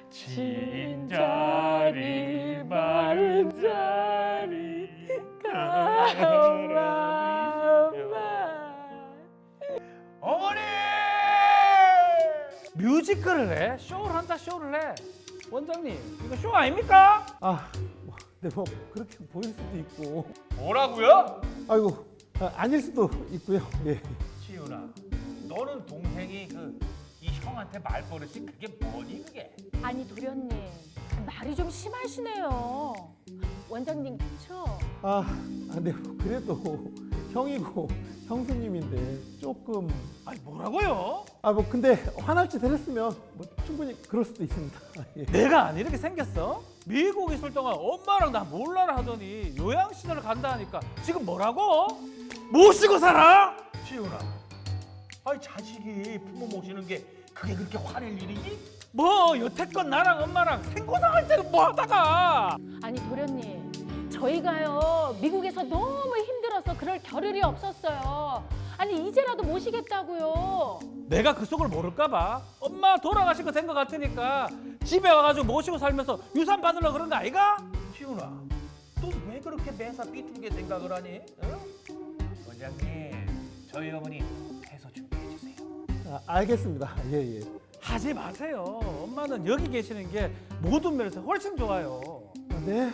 진 자리 마른 자리 가라. 어머니! 뮤지컬을 해? 쇼를 한다, 쇼를 해. 원장님, 이거 쇼 아닙니까? 네, 뭐 그렇게 보일 수도 있고. 뭐라고요? 아이고, 아닐 수도 있고요. 예. 지훈아, 너는 동생이 이 형한테 말버릇이 그게 뭐니 그게? 아니 도련님 말이 좀 심하시네요. 원장님 그쵸? 네, 그래도 형이고 형수님인데 조금. 아니 뭐라고요? 뭐 근데 화날 짓을 했으면 뭐 충분히 그럴 수도 있습니다. 예. 내가 안 이렇게 생겼어? 미국 있을 동안 엄마랑 나 몰라라 하더니 요양시설을 간다 하니까 지금 뭐라고? 모시고 살아? 지훈아, 아니 자식이 부모 모시는 게 그게 그렇게 화낼 일이니? 뭐 여태껏 나랑 엄마랑 생고생할 때는 뭐 하다가? 아니 도련님 저희가요 미국에서 너무 힘들어서 그럴 겨를이 없었어요. 아니 이제라도 모시겠다고요. 내가 그 속을 모를까 봐. 엄마 돌아가신 거 된 거 같으니까 집에 와가지고 모시고 살면서 유산 받으려고 그런 거 아이가? 지훈아, 너 왜 그렇게 매사 삐뚤게 생각을 하니? 응? 원장님, 저희 어머니 해서 준비해 주세요. 알겠습니다. 예. 하지 마세요. 엄마는 여기 계시는 게 모든 면에서 훨씬 좋아요. 네.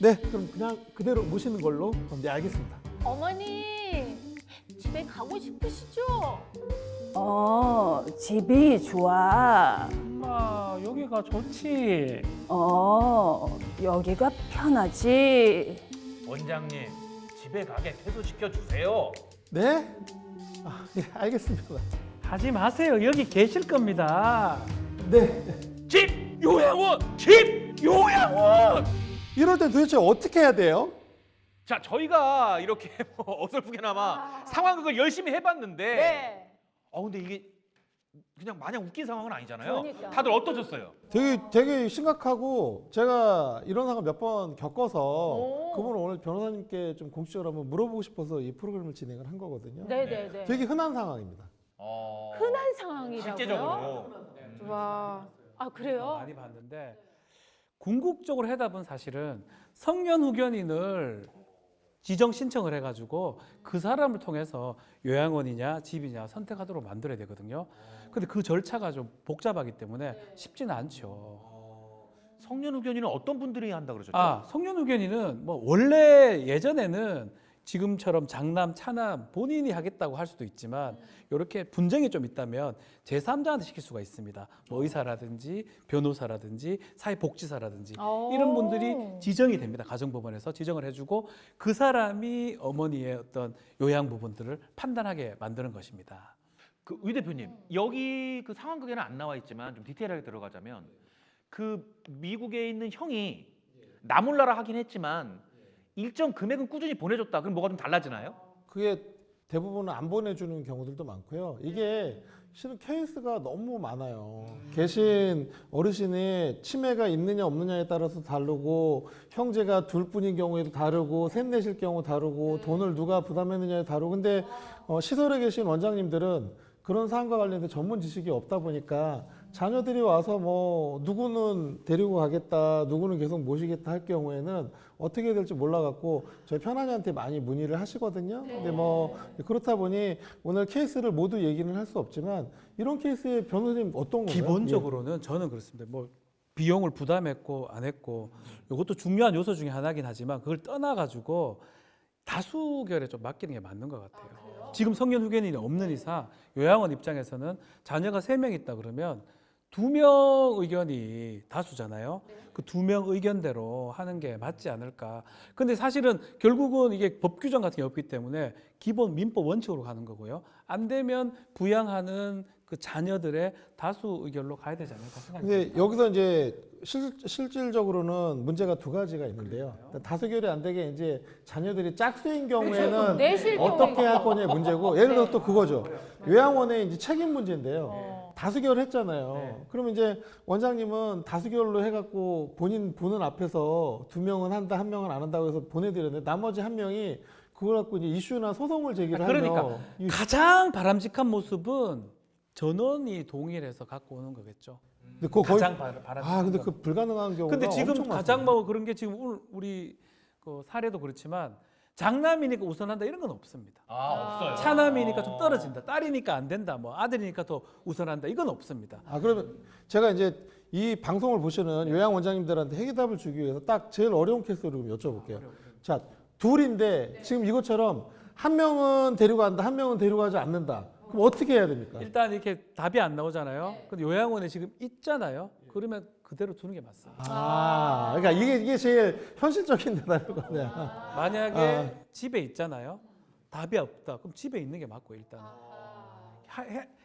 네, 그럼 그냥 그대로 모시는 걸로. 네, 알겠습니다. 어머니 집에 가고 싶으시죠? 집이 좋아. 엄마, 여기가 좋지. 여기가 편하지. 원장님, 집에 가게 퇴소시켜 주세요. 네? 예, 알겠습니다. 하지 마세요. 여기 계실 겁니다. 네. 집 요양원! 집 요양원! 이럴 땐 도대체 어떻게 해야 돼요? 자, 저희가 이렇게 어설프게나마 상황극을 열심히 해봤는데 네. 근데 이게 그냥 마냥 웃긴 상황은 아니잖아요. 그러니까. 다들 어떠셨어요? 되게 심각하고 제가 이런 상황 몇 번 겪어서 오. 그분을 오늘 변호사님께 좀 공식적으로 한번 물어보고 싶어서 이 프로그램을 진행을 한 거거든요. 네네네. 되게 흔한 상황입니다. 흔한 상황이라고요? 실제적으로 와. 아 그래요? 많이 봤는데 궁극적으로 해답은 사실은 성년 후견인을 지정 신청을 해가지고 그 사람을 통해서 요양원이냐 집이냐 선택하도록 만들어야 되거든요. 근데 그 절차가 좀 복잡하기 때문에 쉽지는 않죠. 성년 후견인은 어떤 분들이 한다 그러셨죠? 성년 후견인은 뭐 원래 예전에는 지금처럼 장남, 차남 본인이 하겠다고 할 수도 있지만 이렇게 분쟁이 좀 있다면 제3자한테 시킬 수가 있습니다. 뭐 의사라든지 변호사라든지 사회복지사라든지 이런 분들이 지정이 됩니다. 가정법원에서 지정을 해주고 그 사람이 어머니의 어떤 요양 부분들을 판단하게 만드는 것입니다. 의 대표님, 여기 그 상황극에는 안 나와 있지만 좀 디테일하게 들어가자면 그 미국에 있는 형이 나 몰라라 하긴 했지만 일정 금액은 꾸준히 보내줬다. 그럼 뭐가 좀 달라지나요? 그게 대부분은 안 보내주는 경우들도 많고요. 이게 실은 케이스가 너무 많아요. 계신 어르신이 치매가 있느냐 없느냐에 따라서 다르고 형제가 둘뿐인 경우에도 다르고 셋 넷일 경우 다르고 돈을 누가 부담했느냐에 다르고 근데 시설에 계신 원장님들은 그런 사안과 관련된 전문 지식이 없다 보니까 자녀들이 와서 뭐 누구는 데리고 가겠다, 누구는 계속 모시겠다 할 경우에는 어떻게 될지 몰라갖고 저희 편안이한테 많이 문의를 하시거든요. 근데 뭐 그렇다 보니 오늘 케이스를 모두 얘기는 할 수 없지만 이런 케이스에 변호사님 어떤 건가요? 기본적으로는 저는 그렇습니다. 뭐 비용을 부담했고 안 했고 이것도 중요한 요소 중에 하나긴 하지만 그걸 떠나가지고 다수결에 좀 맡기는 게 맞는 것 같아요. 지금 성년 후견인이 없는 이상 요양원 입장에서는 자녀가 3명 있다 그러면 2명 의견이 다수잖아요. 그 2명 의견대로 하는 게 맞지 않을까. 근데 사실은 결국은 이게 법 규정 같은 게 없기 때문에 기본 민법 원칙으로 가는 거고요. 안 되면 부양하는 그 자녀들의 다수 의견로 가야 되지 않을까 생각합니다. 근데 여기서 이제 실질적으로는 문제가 2가지가 있는데요. 다수결이 안 되게 이제 자녀들이 짝수인 경우에는 내실 어떻게 할 거냐의 문제고 예를 들어서 또 그거죠. 네. 요양원의 이제 책임 문제인데요. 다수결을 했잖아요. 그러면 이제 원장님은 다수결로 해갖고 본인 보는 앞에서 2명은 한다, 1명은 안 한다고 해서 보내드렸는데 나머지 1명이 그걸 갖고 이제 이슈나 소송을 제기를 그러니까 하면 가장 바람직한 모습은 전원이 동일해서 갖고 오는 거겠죠. 근데 그거 거의 가장 바람. 근데 그 불가능한 경우가 근데 지금 엄청 가장 많습니다. 뭐 그런 게 지금 오늘 우리 그 사례도 그렇지만 장남이니까 우선한다 이런 건 없습니다. 없어요. 차남이니까 좀 떨어진다. 딸이니까 안 된다. 뭐 아들이니까 더 우선한다. 이건 없습니다. 그러면 제가 이제 이 방송을 보시는 요양 원장님들한테 해결답을 주기 위해서 딱 제일 어려운 케이스를 좀 여쭤볼게요. 자, 둘인데 지금 이것처럼 한 명은 데리고 간다, 한 명은 데리고 가지 않는다. 그럼 어떻게 해야 됩니까? 일단 이렇게 답이 안 나오잖아요. 근데 요양원에 지금 있잖아요. 그러면 그대로 두는 게 맞습니다. 그러니까 이게 제일 현실적인 대답일 거네요. 만약에 집에 있잖아요. 답이 없다. 그럼 집에 있는 게 맞고 일단은.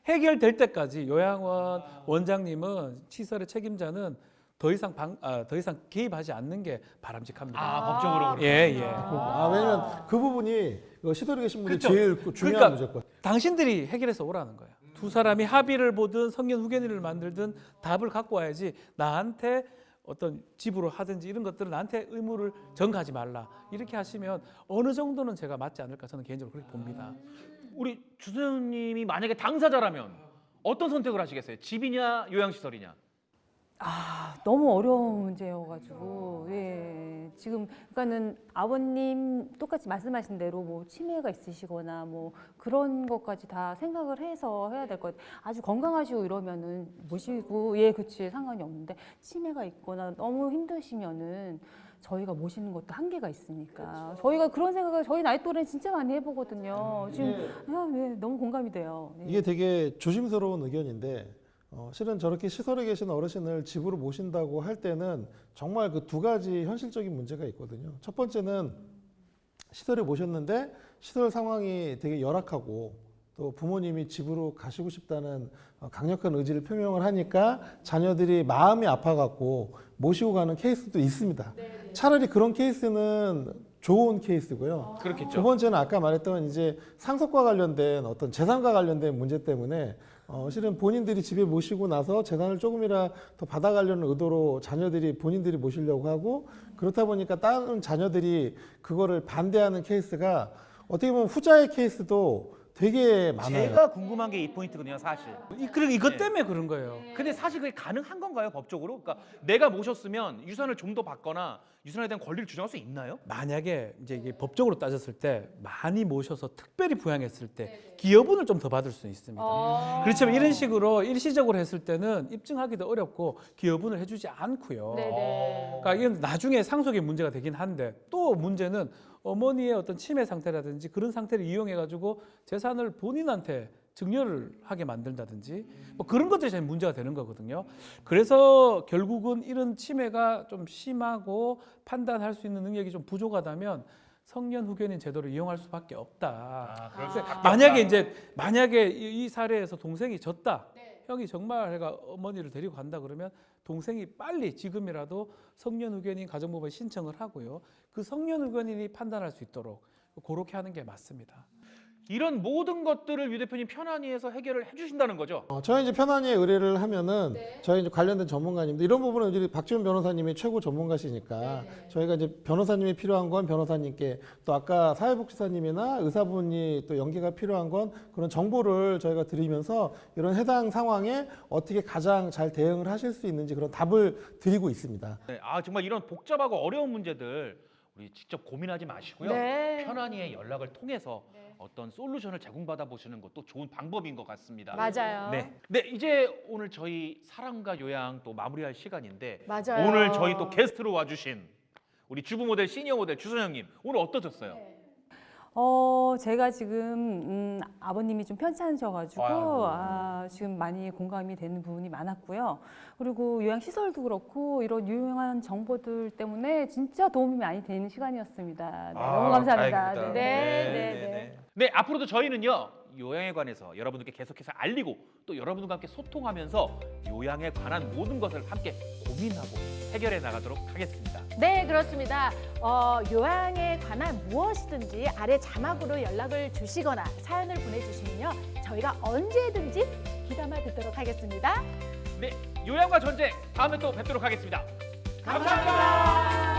해결될 때까지 요양원 원장님은 시설의 책임자는 더 이상 개입하지 않는 게 바람직합니다. 법적으로. 예. 왜냐면 그 부분이 시설에 계신 분이 그렇죠. 제일 중요한 그러니까 문제일 거예요. 당신들이 해결해서 오라는 거예요. 두 사람이 합의를 보든 성년 후견인을 만들든 답을 갖고 와야지 나한테 어떤 집으로 하든지 이런 것들은 나한테 의무를 전가하지 말라. 이렇게 하시면 어느 정도는 제가 맞지 않을까 저는 개인적으로 그렇게 봅니다. 우리 주선님이 만약에 당사자라면 어떤 선택을 하시겠어요? 집이냐 요양시설이냐? 너무 어려운 문제여가지고 지금 그러니까는 아버님 똑같이 말씀하신 대로 뭐 치매가 있으시거나 뭐 그런 것까지 다 생각을 해서 해야 될 것 같아요. 아주 건강하시고 이러면은 모시고 그치 상관이 없는데 치매가 있거나 너무 힘드시면은 저희가 모시는 것도 한계가 있으니까 저희가 그런 생각을 저희 나이 또래는 진짜 많이 해보거든요. 지금 너무 공감이 돼요. 이게 되게 조심스러운 의견인데 실은 저렇게 시설에 계신 어르신을 집으로 모신다고 할 때는 정말 그 두 가지 현실적인 문제가 있거든요. 첫 번째는 시설에 모셨는데 시설 상황이 되게 열악하고 또 부모님이 집으로 가시고 싶다는 강력한 의지를 표명을 하니까 자녀들이 마음이 아파갖고 모시고 가는 케이스도 있습니다. 차라리 그런 케이스는 좋은 케이스고요. 그렇겠죠. 두 번째는 아까 말했던 이제 상속과 관련된 어떤 재산과 관련된 문제 때문에 실은 본인들이 집에 모시고 나서 재산을 조금이라 더 받아가려는 의도로 자녀들이 본인들이 모시려고 하고 그렇다 보니까 다른 자녀들이 그거를 반대하는 케이스가 어떻게 보면 후자의 케이스도 되게 많아요. 제가 궁금한 게 이 포인트거든요, 사실. 이것 때문에 그런 거예요. 근데 사실 그게 가능한 건가요, 법적으로? 그러니까 내가 모셨으면 유산을 좀 더 받거나 유산에 대한 권리를 주장할 수 있나요? 만약에 이제 이게 법적으로 따졌을 때 많이 모셔서 특별히 부양했을 때 기여분을 좀 더 받을 수 있습니다. 그렇지만 이런 식으로 일시적으로 했을 때는 입증하기도 어렵고 기여분을 해주지 않고요. 네네. 그러니까 이건 나중에 상속의 문제가 되긴 한데 또 문제는 어머니의 어떤 치매 상태라든지 그런 상태를 이용해 가지고 재산을 본인한테 증여를 하게 만든다든지 뭐 그런 것들이 제일 문제가 되는 거거든요. 그래서 결국은 이런 치매가 좀 심하고 판단할 수 있는 능력이 좀 부족하다면 성년 후견인 제도를 이용할 수밖에 없다. 만약에 이 사례에서 동생이 졌다. 형이 정말 해가 어머니를 데리고 간다 그러면 동생이 빨리 지금이라도 성년 후견인 가정법원에 신청을 하고요. 그 성년 후견인이 판단할 수 있도록 그렇게 하는 게 맞습니다. 이런 모든 것들을 유 대표님 편안히에서 해결을 해주신다는 거죠? 저희 이제 편안히 의뢰를 하면은 저희 이제 관련된 전문가님들 이런 부분은 이제 박지훈 변호사님이 최고 전문가시니까 저희가 이제 변호사님이 필요한 건 변호사님께 또 아까 사회복지사님이나 의사분이 또 연계가 필요한 건 그런 정보를 저희가 드리면서 이런 해당 상황에 어떻게 가장 잘 대응을 하실 수 있는지 그런 답을 드리고 있습니다. 네, 정말 이런 복잡하고 어려운 문제들 우리 직접 고민하지 마시고요. 네. 편안히의 연락을 통해서 어떤 솔루션을 제공받아 보시는 것도 좋은 방법인 것 같습니다. 맞아요. 네, 이제 오늘 저희 사랑과 요양 또 마무리할 시간인데 맞아요. 오늘 저희 또 게스트로 와주신 우리 주부 모델 시니어 모델 주선영님 오늘 어떠셨어요? 제가 지금 아버님이 좀 편찮으셔가지고 아이고. 지금 많이 공감이 되는 부분이 많았고요. 그리고 요양시설도 그렇고 이런 유용한 정보들 때문에 진짜 도움이 많이 되는 시간이었습니다. 네, 너무 감사합니다. 다행입니다. 네. 앞으로도 저희는요 요양에 관해서 여러분들께 계속해서 알리고 또 여러분들과 함께 소통하면서 요양에 관한 모든 것을 함께 고민하고 해결해 나가도록 하겠습니다. 네, 그렇습니다. 요양에 관한 무엇이든지 아래 자막으로 연락을 주시거나 사연을 보내주시면요. 저희가 언제든지 귀담아 듣도록 하겠습니다. 네, 요양과 전쟁 다음에 또 뵙도록 하겠습니다. 감사합니다.